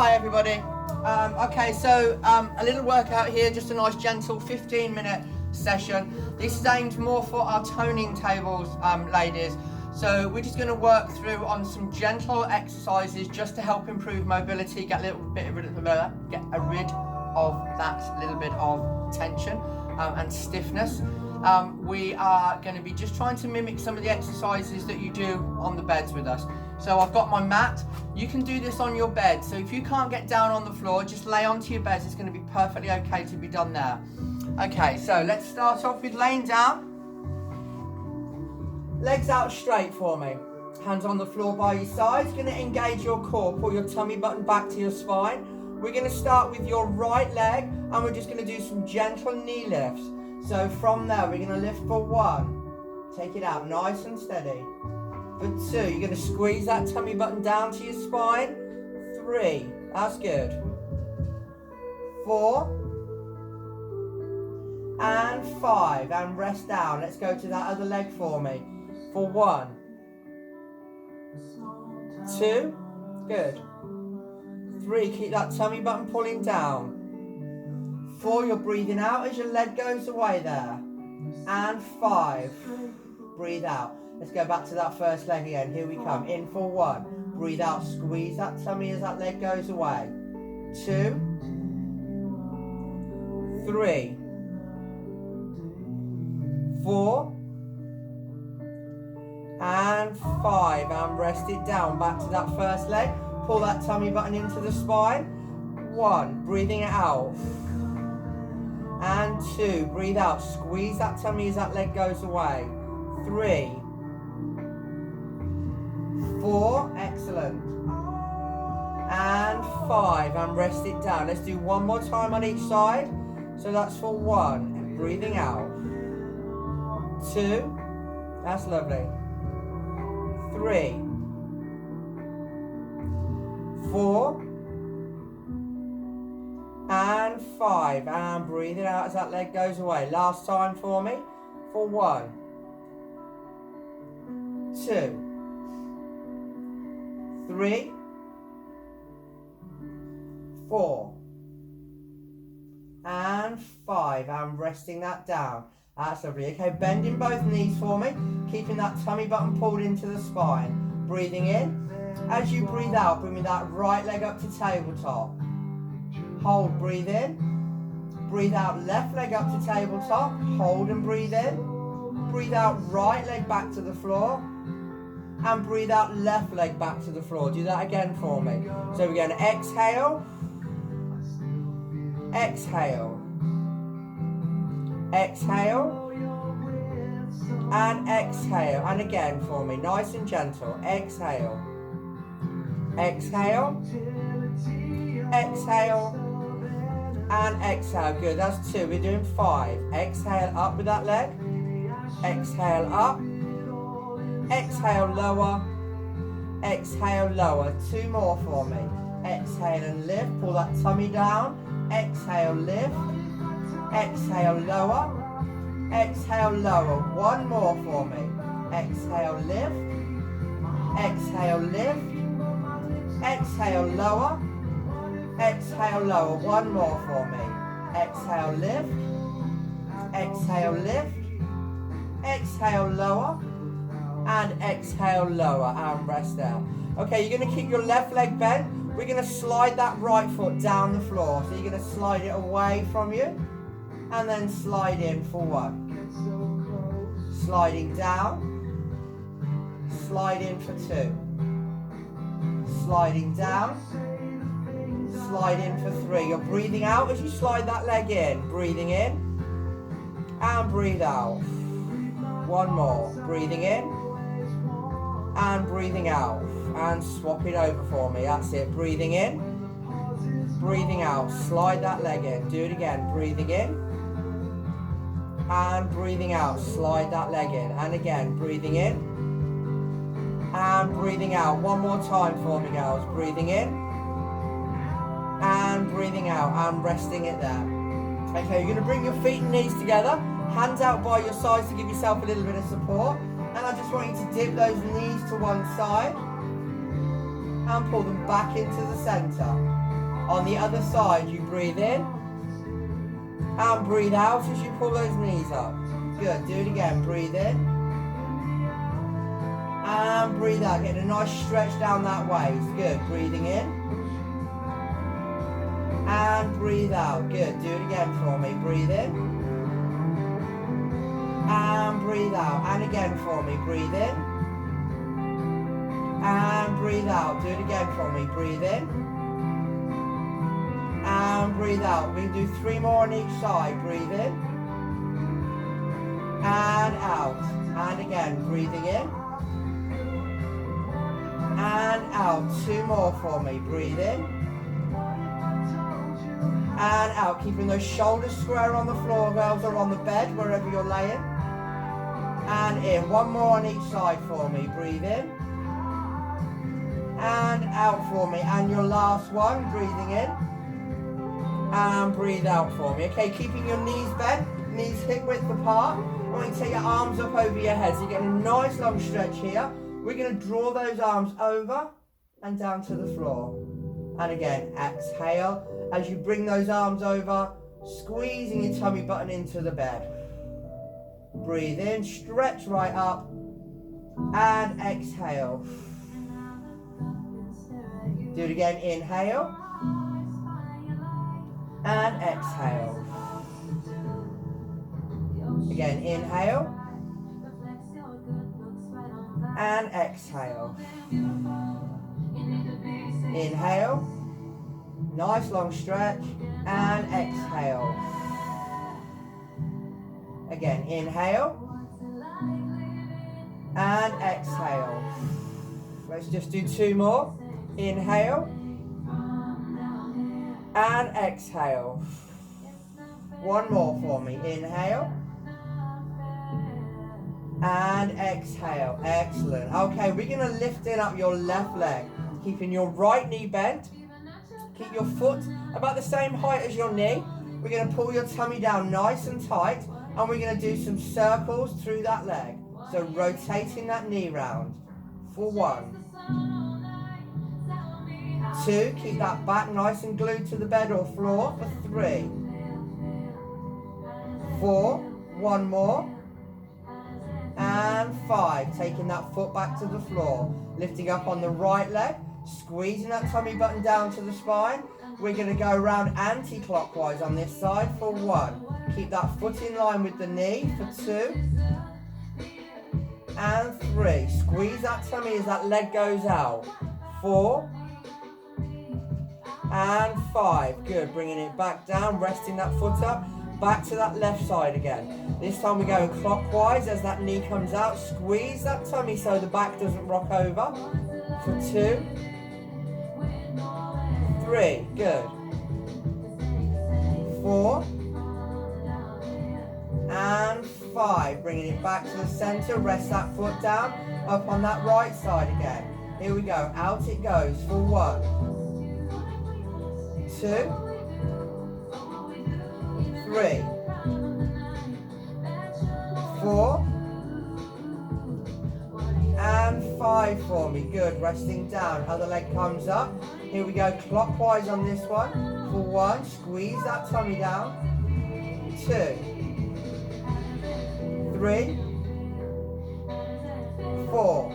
Hi everybody. Okay, so a little workout here, just a nice gentle 15-minute session. This is aimed more for our toning tables, ladies. So we're just going to work through on some gentle exercises just to help improve mobility, get rid of that little bit of tension and stiffness. We are going to be just trying to mimic some of the exercises that you do on the beds with us. So I've got my mat. You can do this on your bed. So if you can't get down on the floor, just lay onto your beds. It's going to be perfectly okay to be done there. Okay, so let's start off with laying down. Legs out straight for me. Hands on the floor by your sides. Going to engage your core. Pull your tummy button back to your spine. We're going to start with your right leg and we're just going to do some gentle knee lifts. So from there, we're going to lift for 1. Take it out nice and steady. For 2, you're going to squeeze that tummy button down to your spine. 3, that's good. 4. And 5, and rest down. Let's go to that other leg for me. For 1. 2, good. 3, keep that tummy button pulling down. 4, you're breathing out as your leg goes away there. And 5, breathe out. Let's go back to that first leg again. Here we come. In for 1. Breathe out. Squeeze that tummy as that leg goes away. 2. 3. 4. And 5. And rest it down. Back to that first leg. Pull that tummy button into the spine. 1. Breathing it out. And 2. Breathe out. Squeeze that tummy as that leg goes away. 3. 4, excellent. And 5, and rest it down. Let's do one more time on each side. So that's for 1, and breathing out. 2, that's lovely. 3, 4, and 5, and breathe it out as that leg goes away. Last time for me, for 1, 2, 3, 4, and 5, and resting that down. That's lovely. Okay, bending both knees for me, keeping that tummy button pulled into the spine. Breathing in. As you breathe out, bring me that right leg up to tabletop. Hold, breathe in. Breathe out, left leg up to tabletop. Hold and breathe in. Breathe out, right leg back to the floor. And breathe out, left leg back to the floor. Do that again for me. So we're going to exhale, exhale, exhale, and exhale. And again for me, nice and gentle. Exhale, exhale, exhale, and exhale. Good, that's 2. We're doing 5. Exhale up with that leg. Exhale up. Exhale, lower. Exhale, lower. 2 more for me. Exhale and lift. Pull that tummy down. Exhale, lift. Exhale, lower. Exhale, lower. 1 more for me. Exhale, lift. Exhale, lift. Exhale, lower. Exhale, lower. 1 more for me. Exhale, lift. Exhale, lift. Exhale, lower. And exhale, lower, and rest out. Okay, you're going to keep your left leg bent. We're going to slide that right foot down the floor. So you're going to slide it away from you and then slide in for 1. Sliding down. Slide in for 2. Sliding down. Slide in for 3. You're breathing out as you slide that leg in. Breathing in. And breathe out. 1 more. Breathing in. And breathing out. And swap it over for me. That's it. Breathing in. Breathing out. Slide that leg in. Do it again. Breathing in. And breathing out. Slide that leg in. And again. Breathing in. And breathing out. 1 more time for me, girls. Breathing in. And breathing out. And resting it there. Okay, you're going to bring your feet and knees together. Hands out by your sides to give yourself a little bit of support. And I just want you to dip those knees to one side and pull them back into the center. On the other side, you breathe in and breathe out as you pull those knees up. Good, do it again. Breathe in and breathe out. Get a nice stretch down that waist. Good, breathing in and breathe out. Good, do it again for me. Breathe in and breathe out. And again for me. Breathe in and breathe out. Do it again for me. Breathe in and breathe out. We do 3 more on each side. Breathe in and out. And again, breathing in and out. 2 more for me. Breathe in and out. Keeping those shoulders square on the floor, girls, or on the bed, wherever you're laying. And in. 1 more on each side for me. Breathe in and out for me. And your last one, breathing in and breathe out for me. Okay, keeping your knees bent, knees hip width apart. I want you to take your arms up over your head. So you're getting a nice long stretch here. We're going to draw those arms over and down to the floor. And again, exhale. As you bring those arms over, squeezing your tummy button into the bed. Breathe in, stretch right up, and exhale. Do it again, inhale, and exhale. Again, inhale, and exhale. Inhale, nice long stretch, and exhale. Again, inhale, and exhale. Let's just do 2 more. Inhale, and exhale. 1 more for me. Inhale, and exhale. Excellent. Okay, we're going to lift in up your left leg, keeping your right knee bent. Keep your foot about the same height as your knee. We're going to pull your tummy down nice and tight, and we're going to do some circles through that leg. So rotating that knee round for 1. 2, keep that back nice and glued to the bed or floor for 3. 4, 1 more. And 5, taking that foot back to the floor. Lifting up on the right leg, squeezing that tummy button down to the spine. We're going to go around anti-clockwise on this side for 1. Keep that foot in line with the knee for 2. And 3. Squeeze that tummy as that leg goes out. 4. And 5. Good. Bringing it back down, resting that foot up. Back to that left side again. This time we're going clockwise as that knee comes out. Squeeze that tummy so the back doesn't rock over. For 2. 3. Good. 4. And 5. Bringing it back to the center. Rest that foot down. Up on that right side again. Here we go. Out it goes for 1. 2. 3. 4. And 5 for me. Good. Resting down. Other leg comes up. Here we go. Clockwise on this one. For 1. Squeeze that tummy down. 2. 3. 4.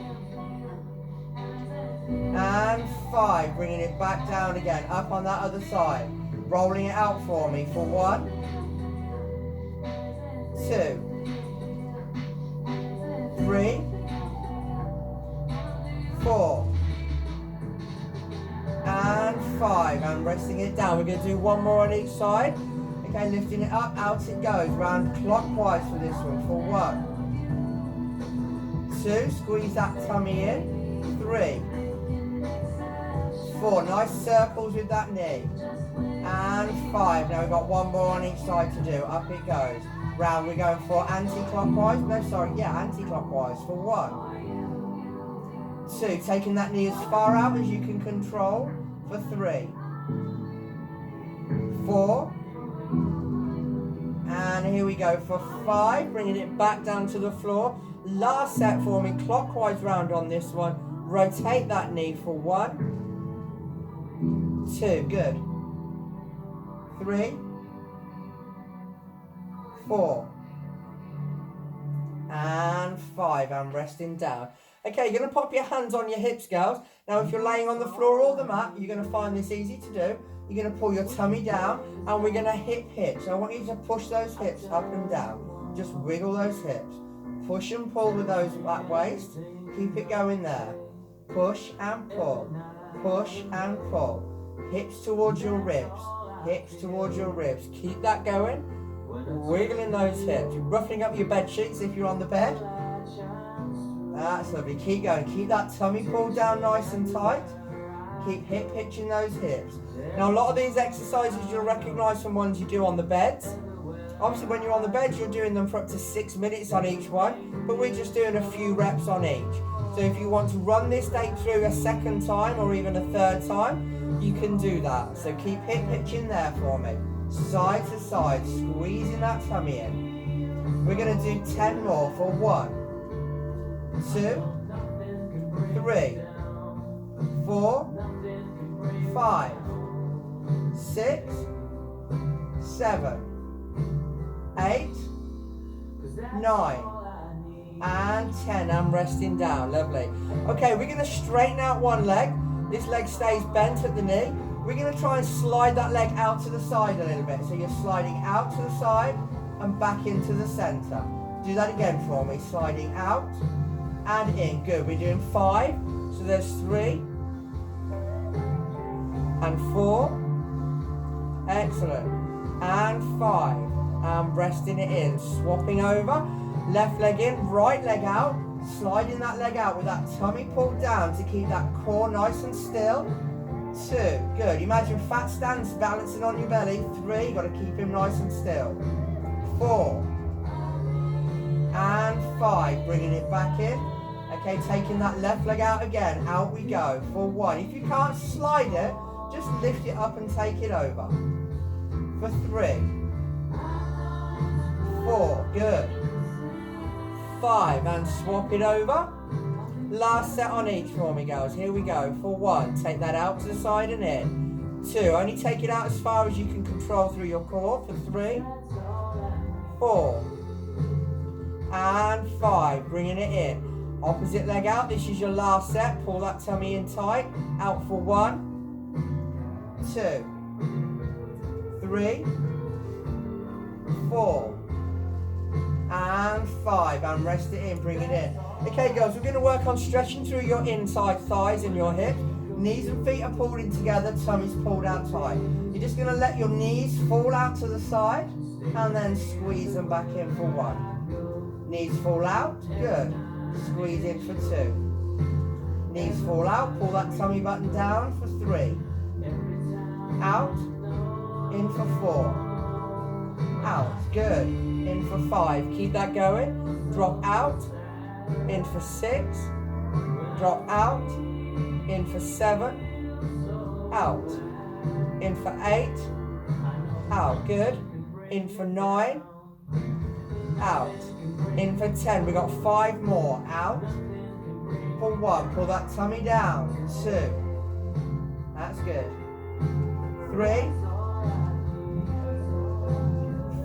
And 5. Bringing it back down again. Up on that other side. Rolling it out for me. For 1. 2. 3. 4. And 5. And resting it down. We're going to do 1 more on each side. Okay, lifting it up, out it goes. Round clockwise for this one. For 1. 2. Squeeze that tummy in. 3. 4. Nice circles with that knee. And 5. Now we've got 1 more on each side to do. Up it goes. Round, we're going for anti-clockwise. Anti-clockwise for 1. 2. Taking that knee as far out as you can control for 3. 4. And here we go for 5. Bringing it back down to the floor. Last set for me. Clockwise round on this one. Rotate that knee for 1. 2. Good. 3, 4, and 5, and resting down. Okay, you're going to pop your hands on your hips, girls. Now, if you're laying on the floor or the mat, you're going to find this easy to do. You're going to pull your tummy down, and we're going to hip hitch. So I want you to push those hips up and down. Just wiggle those hips. Push and pull with that waist. Keep it going there. Push and pull. Push and pull. Hips towards your ribs. Hips towards your ribs. Keep that going. Wiggling those hips. You're roughing up your bed sheets if you're on the bed. That's lovely. Keep going. Keep that tummy pulled down nice and tight. Keep hip hitching those hips. Now, a lot of these exercises you'll recognise from ones you do on the beds. Obviously, when you're on the bed, you're doing them for up to 6 minutes on each one, but we're just doing a few reps on each. So if you want to run this date through a second time or even a third time, you can do that. So keep hip hitching there for me. Side to side, squeezing that tummy in. We're going to do 10 more for 1, 2, 3, 4, 5, 6, 7, 8, 9, and 10. I'm resting down. Lovely. Okay, we're going to straighten out one leg. This leg stays bent at the knee. We're going to try and slide that leg out to the side a little bit. So you're sliding out to the side and back into the center. Do that again for me. Sliding out and in. Good. We're doing 5. So there's 3 and 4. Excellent. And 5. And resting it in. Swapping over. Left leg in, right leg out. Sliding that leg out with that tummy pulled down to keep that core nice and still. 2. Good. Imagine fat stance balancing on your belly. 3. Got to keep him nice and still. 4. And 5. Bringing it back in. Okay, taking that left leg out again. Out we go for 1. If you can't slide it, just lift it up and take it over. For 3. 4. Good. 5. And swap it over. Last set on each for me, girls. Here we go. For 1. Take that out to the side and in. 2. Only take it out as far as you can control through your core. For 3. 4. And 5. Bringing it in. Opposite leg out. This is your last set. Pull that tummy in tight. Out for 1. 2. 3. 4. And 5. And rest it in. Bring it in. Okay, girls, we're going to work on stretching through your inside thighs and your hips. Knees and feet are pulled in together, tummy's pulled out tight. You're just going to let your knees fall out to the side and then squeeze them back in for 1. Knees fall out, good. Squeeze in for 2. Knees fall out, pull that tummy button down for 3. Out, in for 4. Out, good. In for 5. Keep that going. Drop out. In for 6. Drop out. In for 7. Out. In for 8. Out. Good. In for 9. Out. In for 10. We got 5 more. Out. For 1. Pull that tummy down. 2. That's good. 3.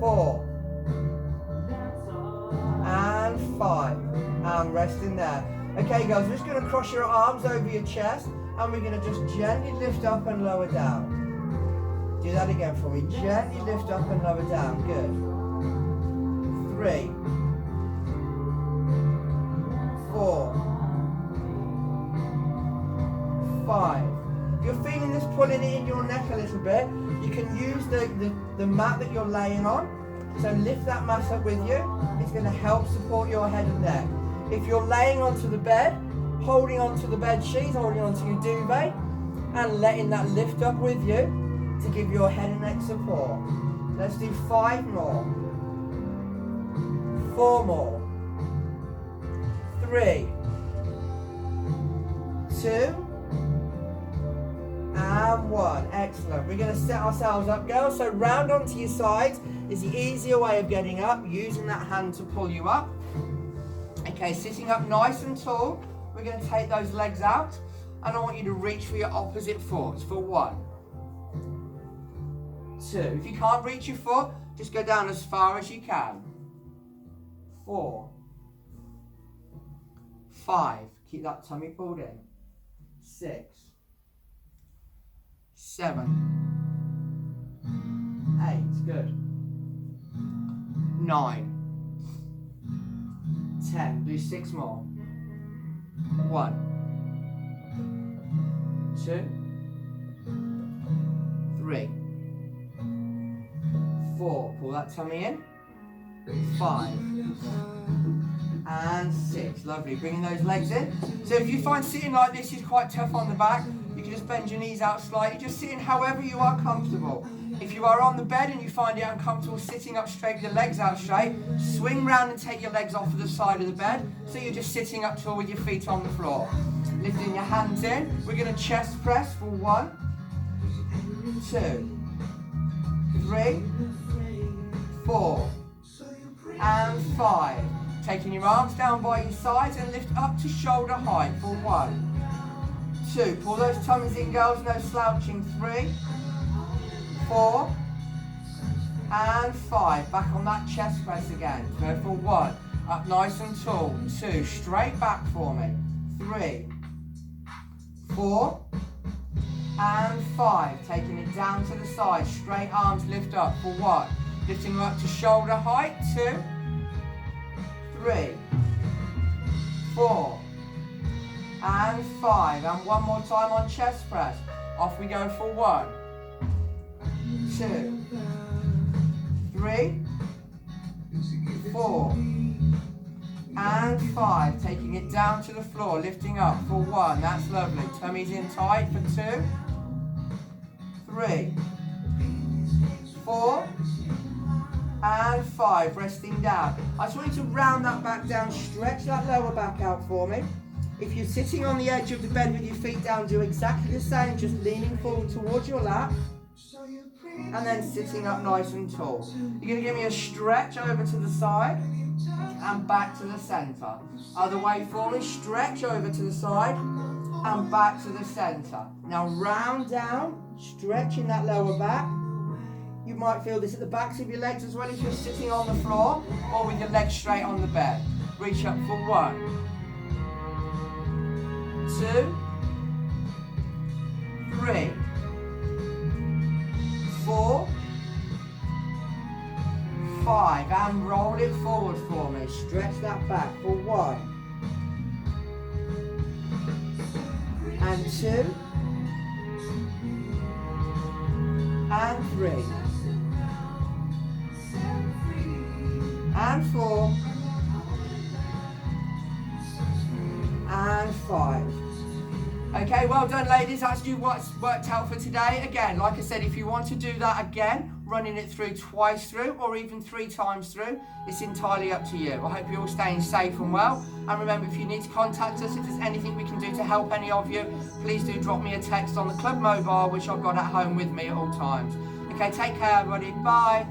4. And 5. And resting there. Okay, guys, we're just going to cross your arms over your chest and we're going to just gently lift up and lower down. Do that again for me. Gently lift up and lower down. Good. 3. 4. 5. If you're feeling this pulling it in your neck a little bit, you can use the mat that you're laying on. So lift that mat up with you. It's going to help support your head and neck. If you're laying onto the bed, holding onto the bed sheets, holding onto your duvet, and letting that lift up with you to give your head and neck support. Let's do 5 more. 4 more. 3. 2. And 1. Excellent. We're going to set ourselves up, girls. So round onto your sides is the easier way of getting up, using that hand to pull you up. Okay, sitting up nice and tall. We're going to take those legs out and I want you to reach for your opposite foot for 1, 2. If you can't reach your foot, just go down as far as you can. 4. 5. Keep that tummy pulled in. 6. 7. 8. Good. 9. 10. Do 6 more. 1. 2. 3. 4. Pull that tummy in. 5. And 6. Lovely. Bringing those legs in. So if you find sitting like this is quite tough on the back, you can just bend your knees out slightly. Just sitting however you are comfortable. If you are on the bed and you find it uncomfortable sitting up straight with your legs out straight, swing round and take your legs off of the side of the bed. So you're just sitting up tall with your feet on the floor. Lifting your hands in. We're going to chest press for 1, 2, 3, 4, and 5. Taking your arms down by your sides and lift up to shoulder height for 1, 2. Pull those tummies in, girls, no slouching. 3, 4, and 5. Back on that chest press again. Go for 1. Up nice and tall. 2. Straight back for me. 3, 4, and 5. Taking it down to the side. Straight arms lift up for 1. Lifting them up to shoulder height. 2, 3, 4, and 5. And one more time on chest press. Off we go for 1, 2, 3, 4, and 5. Taking it down to the floor, lifting up for 1. That's lovely. Tummies in tight for 2, 3, 4, and 5. Resting down. I just want you to round that back down, stretch that lower back out for me. If you're sitting on the edge of the bed with your feet down, do exactly the same, just leaning forward towards your lap. And then sitting up nice and tall. You're going to give me a stretch over to the side and back to the centre. Other way for me, stretch over to the side and back to the centre. Now round down, stretching that lower back. You might feel this at the backs of your legs as well if you're sitting on the floor or with your legs straight on the bed. Reach up for 1, 2, 3, 4, 5, and roll it forward for me. Stretch that back for 1, and 2, and 3, and 4, and 5. Okay, well done ladies, that's what's worked out for today. Again, like I said, if you want to do that again, running it through twice through or even 3 times through, it's entirely up to you. I hope you're all staying safe and well. And remember, if you need to contact us, if there's anything we can do to help any of you, please do drop me a text on the club mobile, which I've got at home with me at all times. Okay, take care everybody, bye.